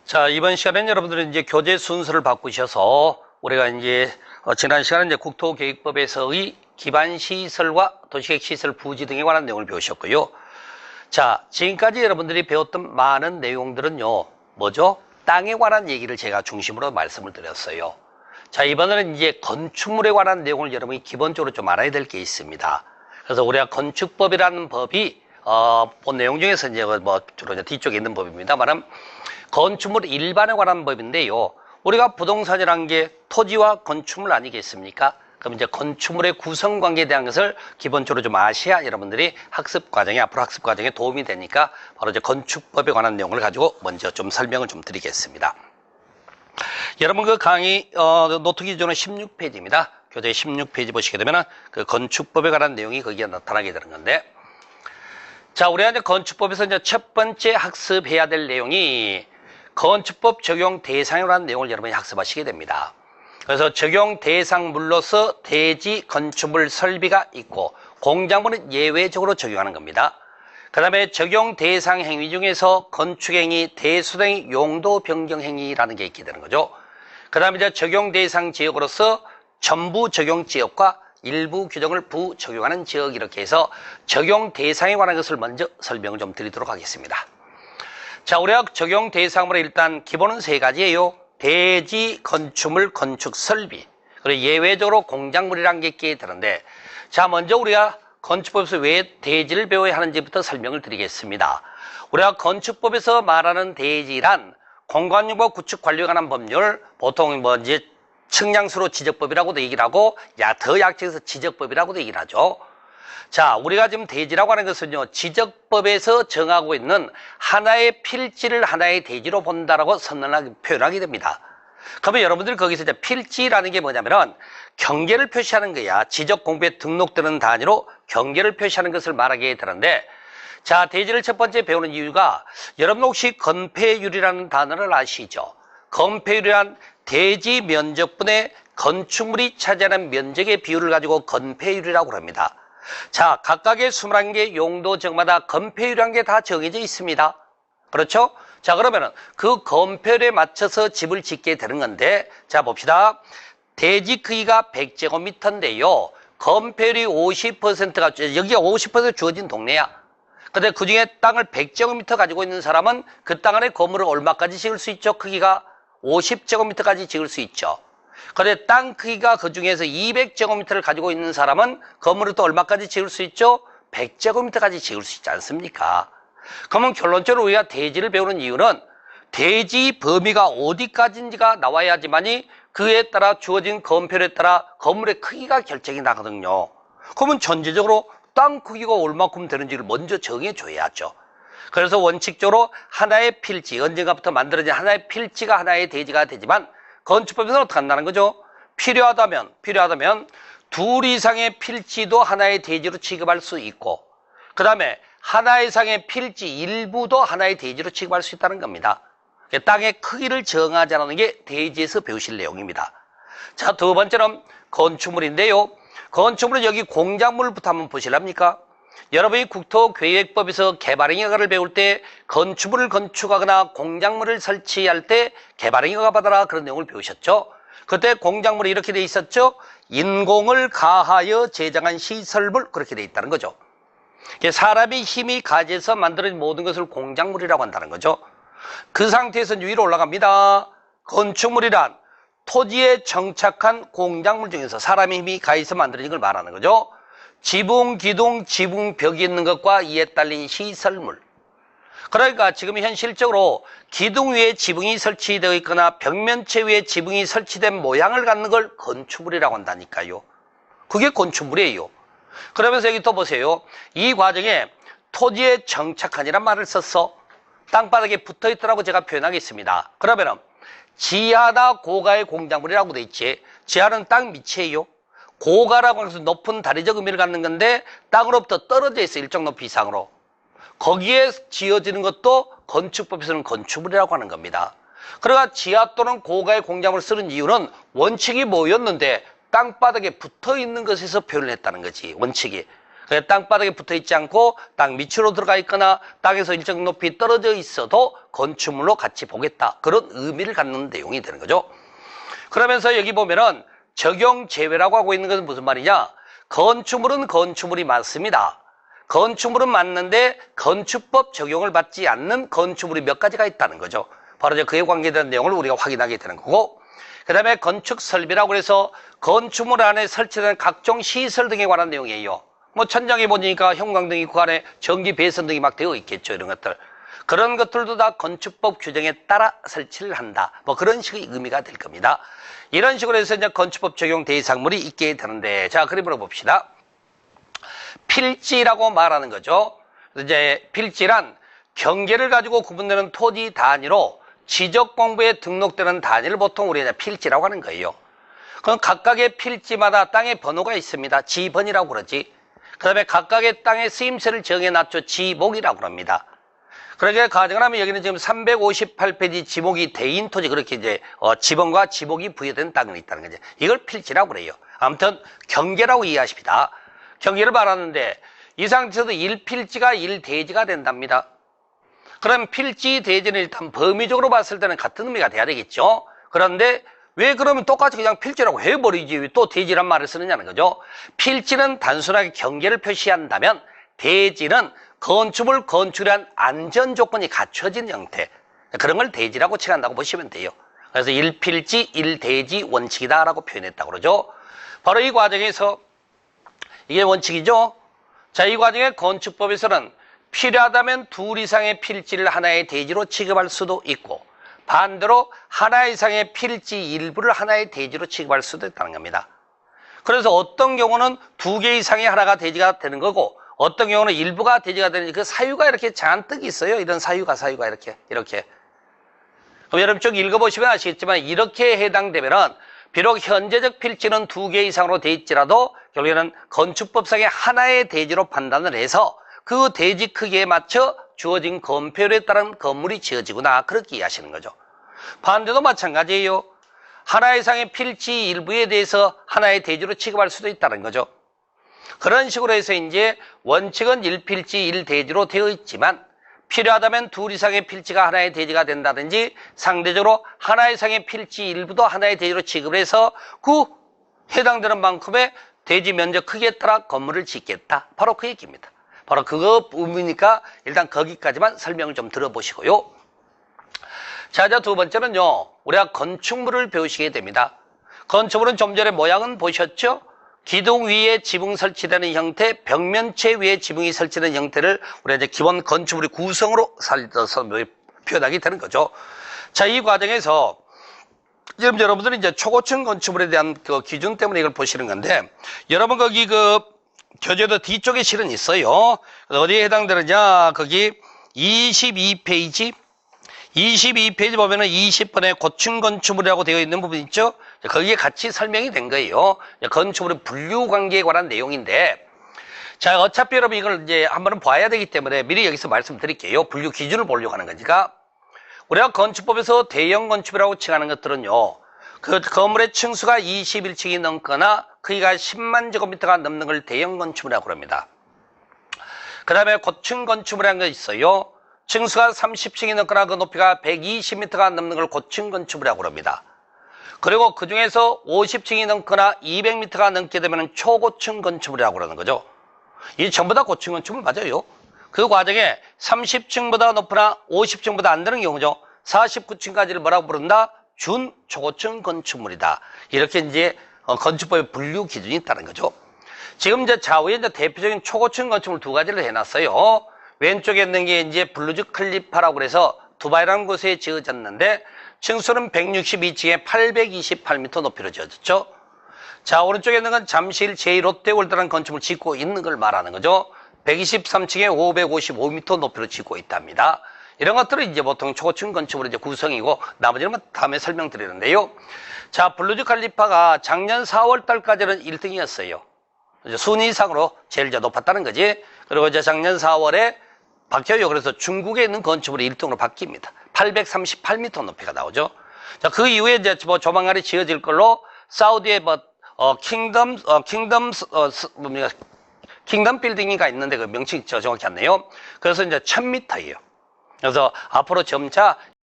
자, 이번 시간에는 여러분들은 이제 교재 순서를 바꾸셔서 우리가 이제 지난 시간에 이제 국토계획법에서의 기반시설과 도시계획시설 부지 등에 관한 내용을 배우셨고요. 자, 지금까지 여러분들이 배웠던 많은 내용들은요, 뭐죠? 땅에 관한 얘기를 제가 중심으로 말씀을 드렸어요. 자, 이번에는 이제 건축물에 관한 내용을 여러분이 기본적으로 좀 알아야 될 게 있습니다. 그래서 우리가 건축법이라는 법이 본 내용 중에서 이제 뭐 주로 이제 뒤쪽에 있는 법입니다만 건축물 일반에 관한 법인데요. 우리가 부동산이라는 게 토지와 건축물 아니겠습니까? 그럼 이제 건축물의 구성 관계에 대한 것을 기본적으로 좀 아셔야 여러분들이 앞으로 학습 과정에 도움이 되니까 바로 이제 건축법에 관한 내용을 가지고 먼저 좀 설명을 좀 드리겠습니다. 여러분 그 강의 노트 기준은 16페이지입니다. 교재 16페이지 보시게 되면은 그 건축법에 관한 내용이 거기에 나타나게 되는 건데, 자, 우리가 이제 건축법에서 이제 첫 번째 학습해야 될 내용이 건축법 적용 대상이라는 내용을 여러분이 학습하시게 됩니다. 그래서 적용 대상물로서 대지 건축물 설비가 있고 공작물은 예외적으로 적용하는 겁니다. 그 다음에 적용 대상 행위 중에서 건축행위, 대수행 용도 변경 행위라는 게 있게 되는 거죠. 그 다음에 이제 적용 대상 지역으로서 전부 적용 지역과 일부 규정을 부적용하는 지역, 이렇게 해서 적용 대상에 관한 것을 먼저 설명을 좀 드리도록 하겠습니다. 자, 우리가 적용 대상으로 일단 기본은 세 가지예요. 대지, 건축물, 건축 설비, 그리고 예외적으로 공작물이라는 게 있게 되는데, 자, 먼저 우리가 건축법에서 왜 대지를 배워야 하는지부터 설명을 드리겠습니다. 우리가 건축법에서 말하는 대지란 공간용과 구축 관리에 관한 법률, 보통 뭐 이제 측량수로 지적법이라고도 얘기를 하고, 더 약정해서 지적법이라고도 얘기를 하죠. 자, 우리가 지금 대지라고 하는 것은요, 지적법에서 정하고 있는 하나의 필지를 하나의 대지로 본다라고 선언하게, 표현하게 됩니다. 그러면 여러분들 거기서 이제 필지라는 게 뭐냐면은 경계를 표시하는 거야. 지적 공부에 등록되는 단위로 경계를 표시하는 것을 말하게 되는데, 자, 대지를 첫 번째 배우는 이유가, 여러분 혹시 건폐율이라는 단어를 아시죠? 건폐율이란 대지 면적분의 건축물이 차지하는 면적의 비율을 가지고 건폐율이라고 합니다. 자, 각각의 21개 용도지역마다 건폐율이라는 게 다 정해져 있습니다. 그렇죠? 자, 그러면은 그 건폐율에 맞춰서 집을 짓게 되는 건데, 자, 봅시다. 대지 크기가 100제곱미터인데요. 건폐율이 50%가, 여기가 50% 주어진 동네야. 근데 그 중에 땅을 100제곱미터 가지고 있는 사람은 그 땅 안에 건물을 얼마까지 지을 수 있죠? 크기가 50제곱미터까지 지을 수 있죠. 그런데 땅 크기가 그 중에서 200제곱미터를 가지고 있는 사람은 건물을 또 얼마까지 지을 수 있죠? 100제곱미터까지 지을 수 있지 않습니까? 그러면 결론적으로 우리가 대지를 배우는 이유는 대지 범위가 어디까지인지가 나와야지만이 그에 따라 주어진 건폐율에 따라 건물의 크기가 결정이 나거든요. 그러면 전체적으로 땅 크기가 얼마큼 되는지를 먼저 정해줘야죠. 그래서 원칙적으로 하나의 필지, 언젠가부터 만들어진 하나의 필지가 하나의 대지가 되지만, 건축법에서는 어떻게 한다는 거죠? 필요하다면 둘 이상의 필지도 하나의 대지로 취급할 수 있고, 그 다음에 하나 이상의 필지 일부도 하나의 대지로 취급할 수 있다는 겁니다. 땅의 크기를 정하자는 게 대지에서 배우실 내용입니다. 자, 두 번째는 건축물인데요. 건축물은 여기 공작물부터 한번 보실랍니까? 여러분이 국토계획법에서 개발행위허가를 배울 때 건축물을 건축하거나 공작물을 설치할 때 개발행위허가 받아라, 그런 내용을 배우셨죠. 그때 공작물이 이렇게 돼 있었죠. 인공을 가하여 제작한 시설물, 그렇게 돼 있다는 거죠. 사람의 힘이 가해서 만들어진 모든 것을 공작물이라고 한다는 거죠. 그 상태에서 위로 올라갑니다. 건축물이란 토지에 정착한 공작물 중에서 사람의 힘이 가해서 만들어진 걸 말하는 거죠. 지붕, 기둥, 지붕벽이 있는 것과 이에 딸린 시설물. 그러니까 지금 현실적으로 기둥 위에 지붕이 설치되어 있거나 벽면체 위에 지붕이 설치된 모양을 갖는 걸 건축물이라고 한다니까요. 그게 건축물이에요. 그러면서 여기 또 보세요. 이 과정에 토지에 정착한이란 말을 썼어. 땅바닥에 붙어 있더라고 제가 표현하겠습니다. 그러면은 지하나 고가의 공작물이라고 돼 있지. 지하는 땅 밑이에요. 고가라고 해서 높은 다리적 의미를 갖는 건데 땅으로부터 떨어져 있어, 일정 높이 이상으로. 거기에 지어지는 것도 건축법에서는 건축물이라고 하는 겁니다. 그러니까 지하 또는 고가의 공작물을 쓰는 이유는 원칙이 뭐였는데 땅바닥에 붙어 있는 것에서 표현을 했다는 거지, 원칙이. 땅바닥에 붙어 있지 않고 땅 밑으로 들어가 있거나 땅에서 일정 높이 떨어져 있어도 건축물로 같이 보겠다. 그런 의미를 갖는 내용이 되는 거죠. 그러면서 여기 보면은 적용 제외라고 하고 있는 것은 무슨 말이냐? 건축물은 건축물이 맞습니다. 건축물은 맞는데 건축법 적용을 받지 않는 건축물이 몇 가지가 있다는 거죠. 바로 이제 그에 관계된 내용을 우리가 확인하게 되는 거고, 그 다음에 건축 설비라고 해서 건축물 안에 설치된 각종 시설 등에 관한 내용이에요. 뭐 천장에 보니까 형광등이 있고 안에 전기 배선 등이 막 되어 있겠죠. 이런 것들. 그런 것들도 다 건축법 규정에 따라 설치를 한다. 뭐 그런 식의 의미가 될 겁니다. 이런 식으로 해서 이제 건축법 적용 대상물이 있게 되는데, 자, 그림으로 봅시다. 필지라고 말하는 거죠. 이제 필지란 경계를 가지고 구분되는 토지 단위로 지적공부에 등록되는 단위를 보통 우리가 필지라고 하는 거예요. 그럼 각각의 필지마다 땅의 번호가 있습니다. 지번이라고 그러지. 그 다음에 각각의 땅의 쓰임새를 정해놨죠. 지목이라고 합니다. 그러니까 가정을 하면 여기는 지금 358페이지 지목이 대인 토지, 그렇게 이제 지번과 지목이 부여된 땅이 있다는 거죠. 이걸 필지라고 그래요. 아무튼 경계라고 이해하십니다. 경계를 말하는데 이 상태에서도 1필지가 1대지가 된답니다. 그럼 필지, 대지는 일단 범위적으로 봤을 때는 같은 의미가 돼야 되겠죠. 그런데 왜 그러면 똑같이 그냥 필지라고 해버리지 왜 또 대지란 말을 쓰느냐는 거죠. 필지는 단순하게 경계를 표시한다면 대지는 건축물 건축한 안전 조건이 갖춰진 형태, 그런 걸 대지라고 칭한다고 보시면 돼요. 그래서 1필지 1대지 원칙이다라고 표현했다고 그러죠. 바로 이 과정에서 이게 원칙이죠. 자, 이 과정에 건축법에서는 필요하다면 둘 이상의 필지를 하나의 대지로 취급할 수도 있고, 반대로 하나 이상의 필지 일부를 하나의 대지로 취급할 수도 있다는 겁니다. 그래서 어떤 경우는 2개 이상의 하나가 대지가 되는 거고, 어떤 경우는 일부가 대지가 되는, 그 사유가 이렇게 잔뜩 있어요. 이런 사유가 이렇게. 그럼 여러분 쭉 읽어보시면 아시겠지만, 이렇게 해당되면은 비록 현재적 필지는 2개 이상으로 돼 있지라도 결국에는 건축법상의 하나의 대지로 판단을 해서 그 대지 크기에 맞춰 주어진 건폐율에 따른 건물이 지어지구나, 그렇게 이해하시는 거죠. 반대도 마찬가지예요. 하나 이상의 필지 일부에 대해서 하나의 대지로 취급할 수도 있다는 거죠. 그런 식으로 해서 이제 원칙은 1필지 1대지로 되어 있지만 필요하다면 둘 이상의 필지가 하나의 대지가 된다든지, 상대적으로 하나 이상의 필지 일부도 하나의 대지로 취급을 해서 그 해당되는 만큼의 대지 면적 크기에 따라 건물을 짓겠다. 바로 그 얘기입니다. 바로 그거 의미니까 일단 거기까지만 설명을 좀 들어보시고요. 자, 두 번째는요, 우리가 건축물을 배우시게 됩니다. 건축물은 좀 전에 모양은 보셨죠? 기둥 위에 지붕 설치되는 형태, 벽면체 위에 지붕이 설치되는 형태를 우리가 이제 기본 건축물의 구성으로 살려서 표현하게 되는 거죠. 자, 이 과정에서 지금 여러분들은 이제 초고층 건축물에 대한 그 기준 때문에 이걸 보시는 건데, 여러분 거기 그 교재도 뒤쪽에 실은 있어요. 어디에 해당되느냐, 거기 22페이지 보면은 20번에 고층 건축물이라고 되어 있는 부분 있죠? 거기에 같이 설명이 된 거예요. 건축물의 분류 관계에 관한 내용인데, 자, 어차피 여러분 이걸 이제 한번은 봐야 되기 때문에 미리 여기서 말씀드릴게요. 분류 기준을 보려고 하는 거니까. 우리가 건축법에서 대형 건축이라고 칭하는 것들은요, 그 건물의 층수가 21층이 넘거나 크기가 10만 제곱미터가 넘는 걸 대형 건축물이라고 합니다. 그 다음에 고층 건축물이라는 게 있어요. 층수가 30층이 넘거나 그 높이가 120m가 넘는 걸 고층 건축물이라고 합니다. 그리고 그 중에서 50층이 넘거나 200m가 넘게 되면 초고층 건축물이라고 그러는 거죠. 이 전부 다 고층 건축물 맞아요. 그 과정에 30층보다 높거나 50층보다 안 되는 경우죠. 49층까지를 뭐라고 부른다? 준 초고층 건축물이다. 이렇게 이제 건축법의 분류 기준이 있다는 거죠. 지금 이제 좌우에 이제 대표적인 초고층 건축물 두 가지를 해놨어요. 왼쪽에 있는 게 이제 블루즈 클리파라고 그래서 두바이라는 곳에 지어졌는데, 층수는 162층에 828m 높이로 지어졌죠. 자, 오른쪽에 있는 건 잠실 제2롯데월드라는 건축물을 짓고 있는 걸 말하는 거죠. 123층에 555m 높이로 짓고 있답니다. 이런 것들은 이제 보통 초고층 건축물의 이제 구성이고, 나머지는 다음에 설명드리는데요. 자, 블루즈 칼리파가 작년 4월 달까지는 1등이었어요. 순위상으로 제일 높았다는 거지. 그리고 이제 작년 4월에 바뀌어요. 그래서 중국에 있는 건축물이 1등으로 바뀝니다. 838m 높이가 나오죠. 자, 그 이후에 이제 뭐 조만간에 지어질 걸로 사우디의 킹덤 빌딩이가 있는데 그 명칭이 정확히 않네요. 그래서 이제 1000m예요. 그래서 앞으로 점차